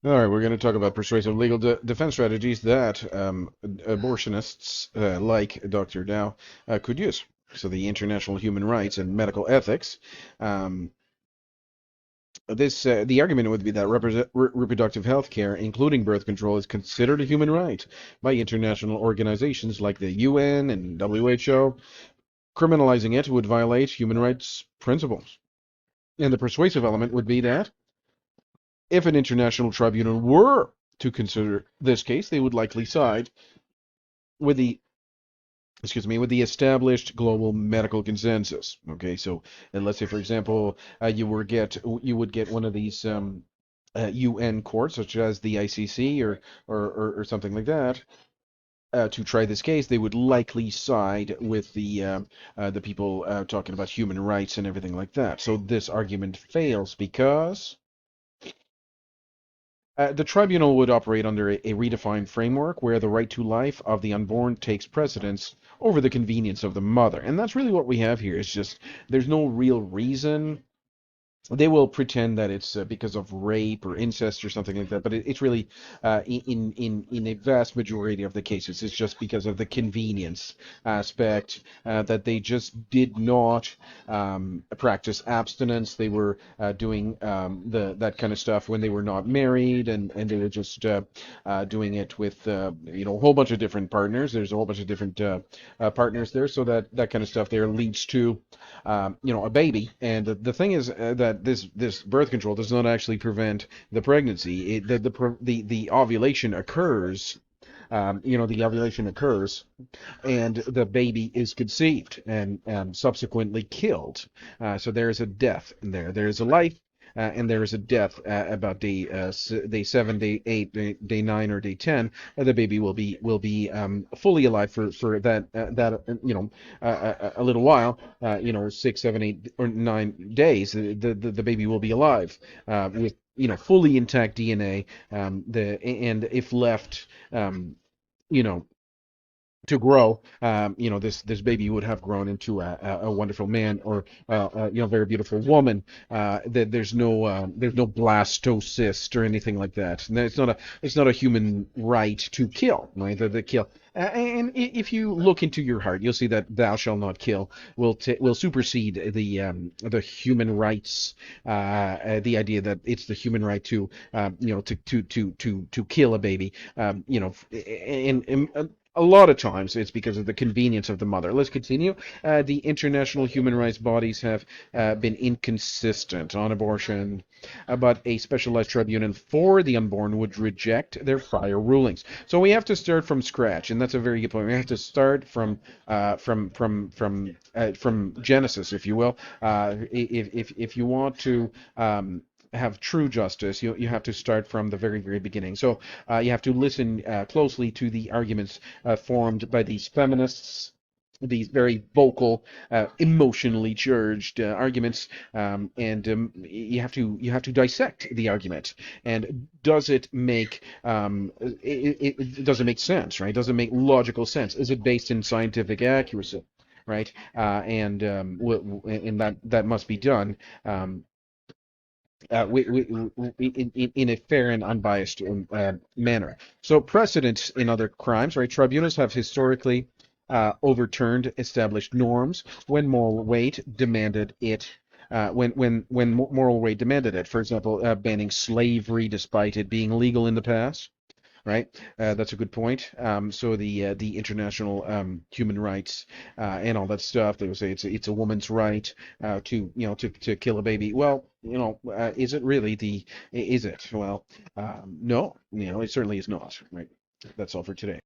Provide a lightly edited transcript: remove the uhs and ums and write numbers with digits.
All right, we're going to talk about persuasive legal defense strategies that abortionists like Dr. Dow could use. So, the international human rights and medical ethics. Um, the argument would be that reproductive health care, including birth control, is considered a human right by international organizations like the UN and WHO. Criminalizing it would violate human rights principles. And the persuasive element would be that if an international tribunal were to consider this case, they would likely side with the with the established global medical consensus. Okay, so and let's say, for example, you would get one of these UN courts, such as the ICC or something like that. To try this case, they would likely side with the people talking about human rights and everything like that. So this argument fails because the tribunal would operate under a redefined framework where the right to life of the unborn takes precedence over the convenience of the mother. And that's really what we have here. It's just there's no real reason. They will pretend that it's because of rape or incest or something like that, but it's really in a vast majority of the cases, it's just because of the convenience aspect that they just did not practice abstinence. They were doing the that kind of stuff when they were not married, and they were just doing it with a whole bunch of different partners. There's a whole bunch of different partners there, so that kind of stuff there leads to a baby. And the thing is that this birth control does not actually prevent the pregnancy. The ovulation occurs. The ovulation occurs, and the baby is conceived and subsequently killed. So there is a death there. There is a life. And there is a death about day 7, day 8, day 9, or day 10. The baby will be fully alive for a little while. 6, 7, 8, or 9 days. The baby will be alive with fully intact DNA. And if left, you know to grow, this baby would have grown into a wonderful man or very beautiful woman. There's no blastocyst or anything like that. And it's not a human right to kill, right? The kill. And if you look into your heart, you'll see that "Thou shalt not kill" will supersede the human rights, the idea that it's the human right to to kill a baby, and a lot of times it's because of the convenience of the mother. Let's continue. The international human rights bodies have been inconsistent on abortion, but a specialized tribunal for the unborn would reject their prior rulings. So we have to start from scratch, and that's a very good point. We have to start from Genesis, if you will. If you want to have true justice, you have to start from the very, very beginning. So you have to listen closely to the arguments formed by these feminists, these very vocal, emotionally charged arguments, and you have to dissect the argument. And does it make sense, right? Does it make logical sense? Is it based in scientific accuracy, right? And that must be done. In a fair and unbiased manner. So precedents in other crimes, right? Tribunals have historically overturned established norms when moral weight demanded it. When moral weight demanded it. For example, banning slavery despite it being legal in the past, right? That's a good point. So the international human rights and all that stuff, they would say it's a woman's right to kill a baby. Well, is it really is it? Well, no, it certainly is not, right? That's all for today.